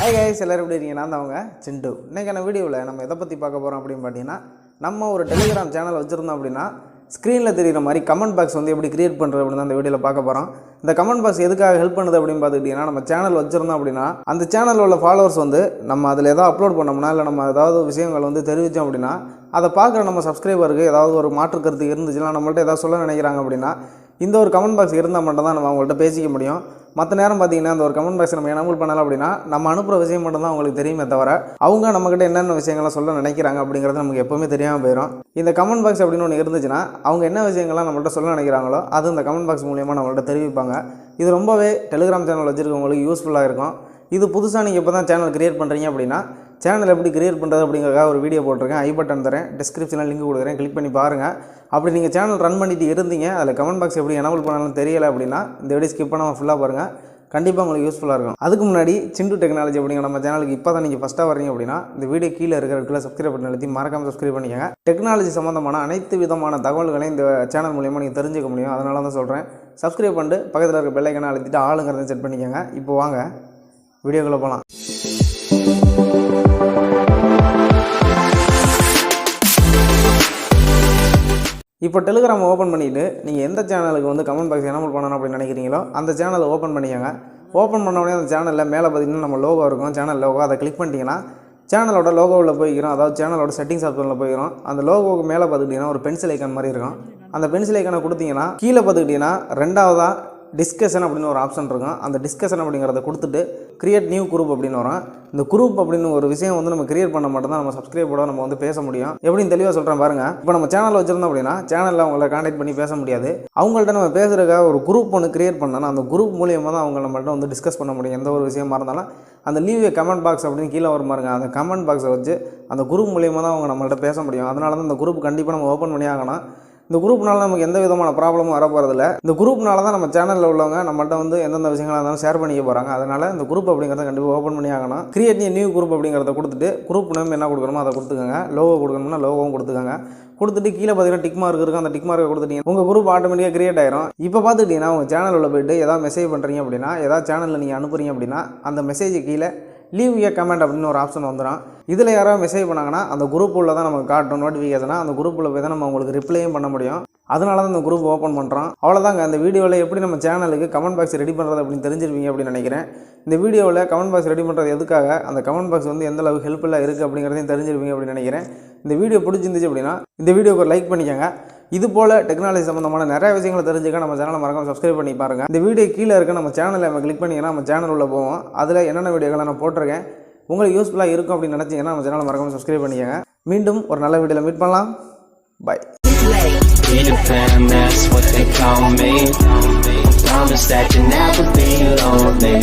Hi guys, எல்லோரும் எப்படி இருக்கீங்க? நான் தான் அவங்க சிண்டு. இன்றைக்கான வீடியோவில் நம்ம எதை பற்றி பார்க்க போகிறோம் அப்படின்னு பார்த்தீங்கன்னா, நம்ம ஒரு டெலிகிராம் சேனல் வச்சுருந்தோம் அப்படின்னா ஸ்க்ரீனில் தெரிகிற மாதிரி கமெண்ட் பாக்ஸ் வந்து எப்படி கிரியேட் பண்ணுறது அப்படின்னு தான் இந்த வீடியோவில் பார்க்க போகிறோம். இந்த கமெண்ட் பாக்ஸ் எதுக்காக ஹெல்ப் பண்ணுது அப்படின்னு பார்த்துக்கிட்டிங்கன்னா, நம்ம சேனல் வச்சுருந்தோம் அப்படின்னா அந்த சேனலில் உள்ள ஃபாலோவர்ஸ் வந்து நம்ம அதில் ஏதாவது அப்லோட் பண்ணோம்னா இல்லை நம்ம ஏதாவது விஷயங்கள் வந்து தெரிவித்தோம் அப்படின்னா அதை பார்க்குற நம்ம சப்ஸ்கிரைபருக்கு ஏதாவது ஒரு மாற்று கருத்து இருந்துச்சுன்னா நம்மள்ட்ட ஏதாவது சொல்ல நினைக்கிறாங்க அப்படின்னா இந்த ஒரு கமெண்ட் பாக்ஸ் இருந்தால் மட்டும் தான் நம்ம அவங்கள்ட்ட பேசிக்க முடியும். மற்ற நேரம் பார்த்திங்கன்னா அந்த ஒரு கமெண்ட் பாக்ஸ் நம்ம எனபிள் பண்ணலாம் அப்படின்னா நம்ம அனுப்புகிற விஷயம் மட்டும்தான் அவங்களுக்கு தெரியுமே தவிர அவங்க நம்மக்கிட்ட என்னென்ன விஷயங்கள்லாம் சொல்ல நினைக்கிறாங்க அப்படிங்கிறது நமக்கு எப்போவுமே தெரியாமல் போயிடும். இந்த கமெண்ட் பாக்ஸ் அப்படின்னு ஒன்று இருந்துச்சுன்னா அவங்க என்ன விஷயங்கள்லாம் நம்மள்ட்ட சொல்ல நினைக்கிறாங்களோ அது இந்த கமெண்ட் பாக்ஸ் மூலியமாக நம்மள்ட்ட தெரிவிப்பாங்க. இது ரொம்பவே டெலிகிராம் சேனல் வச்சுருக்கவங்களுக்கு யூஸ்ஃபுல்லாக இருக்கும். இது புதுசாக நீங்கள் இப்போ தான் சேனல் கிரியேட் பண்ணுறீங்க அப்படின்னா சேனல் எப்படி கிரியேட் பண்ணுறது அப்படிங்கிறதுக்காக ஒரு வீடியோ போட்டிருக்கேன். ஐ பட்டன் தரேன், டிஸ்கிரிப்ஷனில் லிங்க் கொடுக்குறேன், கிளிக் பண்ணி பாருங்கள். அப்படி நீங்கள் சேனல் ரன் பண்ணிட்டு இருந்தீங்க அதில் கமெண்ட் பாக்ஸ் எப்படி எனபிள் பண்ணாலும் தெரியலை அப்படின்னா இந்த வீடியோ ஸ்கிப் பண்ணாமல் ஃபுல்லாக பாருங்கள். கண்டிப்பாக உங்களுக்கு யூஸ்ஃபுல்லாக இருக்கும். அதுக்கு முன்னாடி சிண்டு டெக்னாலஜி அப்படிங்கிற நம்ம சேனலுக்கு இப்போ தான் நீங்கள் ஃபஸ்ட்டாக வரீங்க அப்படின்னா இந்த வீடியோ கீழே இருக்கிற சப்ஸ்கிரைப் பண்ணி எழுதி மறக்காமல் சப்ஸ்கிரைப் பண்ணிக்கோங்க. டெக்னாலஜி சம்மந்தமான அனைத்து விதமான தகவல்களையும் இந்த சேனல் மூலியமாக நீங்கள் தெரிஞ்சுக்க முடியும். அதனால தான் சொல்கிறேன், சப்ஸ்கிரைப் பண்ணிட்டு பக்கத்தில் இருக்க பெல் ஐக்கானை அழுத்திட்டு ஆளுங்கிறத செட் பண்ணிக்கோங்க. இப்போ வாங்க வீடியோக்குள்ளே போகலாம். இப்போ டெலிகிராம் ஓப்பன் பண்ணிவிட்டு நீங்கள் எந்த சேனலுக்கு வந்து கமெண்ட் பாக்ஸ் எனபிள் பண்ணணும் அப்படின்னு நினைக்கிறீங்களோ அந்த சேனலை ஓப்பன் பண்ணிக்கோங்க. ஓப்பன் பண்ண உடனே அந்த சேனலில் மேலே பார்த்தீங்கன்னா நம்ம லோகோ இருக்கும், சேனல் லோகோ. அதை கிளிக் பண்ணிட்டீங்கன்னா சேனலோட லோகோவில் போய்க்கிறோம், அதாவது சேனலோட செட்டிங்ஸ் ஆப்ஷனில் போய்க்கிறோம். அந்த லோகோவுக்கு மேலே பார்த்துக்கிட்டிங்கன்னா ஒரு பென்சில் ஐக்கான் மாதிரி இருக்கும். அந்த பென்சில் ஐக்கானை கொடுத்தீங்கன்னா கீழே பார்த்துக்கிட்டிங்கன்னா ரெண்டாவதாக டிஸ்கஷன் அப்படின்னு ஒரு ஆப்ஷன் இருக்கும். அந்த டிஸ்கஷன் அப்படிங்கிறத கொடுத்துட்டு கிரியேட் நியூ குரூப் அப்படின்னு வரும். இந்த குரூப் அப்படின்னு ஒரு விஷயம் வந்து நம்ம கிரியேட் பண்ண மட்டும் தான் நம்ம சப்ஸ்கிரைபோட நம்ம வந்து பேச முடியும். எப்படின்னு தெளிவாக சொல்கிறேன் பாருங்கள். இப்போ நம்ம சேனல் வச்சுருந்தோம் அப்படின்னா சேனலில் அவங்கள கான்டாக்ட் பண்ணி பேச முடியாது. அவங்கள்ட்ட நம்ம பேசுகிறதுக்காக ஒரு குரூப் ஒன்று கிரியேட் பண்ணோன்னா அந்த குரூப் மூலியமாக தான் அவங்க நம்மள்ட்ட வந்து டிஸ்கஸ் பண்ண முடியும். எந்த ஒரு விஷயமா இருந்தாலும் அந்த லீவ் கமெண்ட் பாக்ஸ் அப்படின்னு கீழே வரும் பாருங்க, அந்த கமெண்ட் பாக்ஸை வச்சு அந்த குரூப் மூலியமாக தான் அவங்க நம்மள்ட்ட பேச முடியும். அதனால தான் இந்த குரூப் கண்டிப்பாக நம்ம ஓப்பன் பண்ணி ஆகணும். இந்த குரூப்னால நமக்கு எந்த விதமான ப்ராப்ளமும் வரப்போகிறதில்ல. இந்த குரூப்னால தான் நம்ம சேனலில் உள்ளவங்க நம்மள்ட்ட வந்து எந்தெந்த விஷயங்களாக இருந்தாலும் ஷேர் பண்ணிக்க போகிறாங்க. அதனால் இந்த குரூப் அப்படிங்கிறத கண்டிப்பாக ஓப்பன் பண்ணி ஆகணும். கிரியேட் நியூ குரூப் அப்படிங்கிறத கொடுத்துட்டு குரூப் நேம் என்ன கொடுக்கணுமோ அதை கொடுத்துக்கோங்க. லோகோ கொடுக்கணும்னா லோகோவும் கொடுத்துக்கோங்க. கொடுத்துட்டு கீழே பார்த்தீங்கன்னா டிக் மார்க் இருக்கும், அந்த டிக் மார்க்கை கொடுத்துட்டீங்க உங்கள் குரூப் ஆட்டோமேட்டிக்காக கிரியேட் ஆயிரும். இப்போ பார்த்துக்கிட்டிங்கன்னா உங்கள் சேனலில் போய்ட்டு ஏதாவது மெசேஜ் பண்ணுறீங்க அப்படின்னா ஏதாவது சேனலில் நீங்கள் அனுப்புறீங்க அப்படின்னா அந்த மெசேஜ் கீழே லீவ் ஏ கமெண்ட் அப்படின்னு ஒரு ஆப்ஷன் வந்துடும். இதில் யாராவது மெசேஜ் பண்ணாங்கன்னா அந்த குரூப்பில் தான் நமக்கு காட்டும் நோட்டிஃபிகேஷனாக. அந்த குரூப்பில் போய் தான் நம்ம உங்களுக்கு ரிப்ளையும் பண்ண முடியும். அதனால தான் இந்த குரூப் ஓப்பன் பண்ணுறோம். அவ்வளோதாங்க. அந்த வீடியோவில் எப்படி நம்ம சேனலுக்கு கமெண்ட் பாக்ஸ் ரெடி பண்ணுறது அப்படின்னு தெரிஞ்சிருவீங்க அப்படின்னு நினைக்கிறேன். இந்த வீடியோவில் கமெண்ட் பாக்ஸ் ரெடி பண்ணுறது எதுக்காக, அந்த கமெண்ட் பாக்ஸ் வந்து எந்த அளவுக்கு ஹெல்ப்ஃபுல்லாக இருக்குது அப்படிங்கிறதையும் தெரிஞ்சிருவீங்க அப்படின்னு நினைக்கிறேன். இந்த வீடியோ பிடிச்சிருந்துச்சு அப்படின்னா இந்த வீடியோக்கு ஒரு லைக் பண்ணிக்கோங்க. இது போல் டெக்னாலஜி சம்மந்தமான நிறைய விஷயங்களை தெரிஞ்சுக்க நம்ம சேனலை மறக்காம சப்ஸ்கிரைப் பண்ணி பாருங்கள். இந்த வீடியோ கீழே இருக்க நம்ம சேனலை நம்ம கிளிக் பண்ணிங்கன்னா நம்ம சேனல் உள்ள போவோம். அதில் என்னென்ன வீடியோக்களை நான் போட்டிருக்கேன் உங்களுக்கு யூஸ்ஃபுல்லாக இருக்கும் அப்படின்னு நினச்சிங்கன்னா நம்ம சேனலை மறக்காம சப்ஸ்கிரைப் பண்ணிக்கோங்க. மீண்டும் ஒரு நல்ல வீடியோவில் மீட் பண்ணலாம். பாய். Peter Pan, that's what they call me. Promise that you'll never be lonely.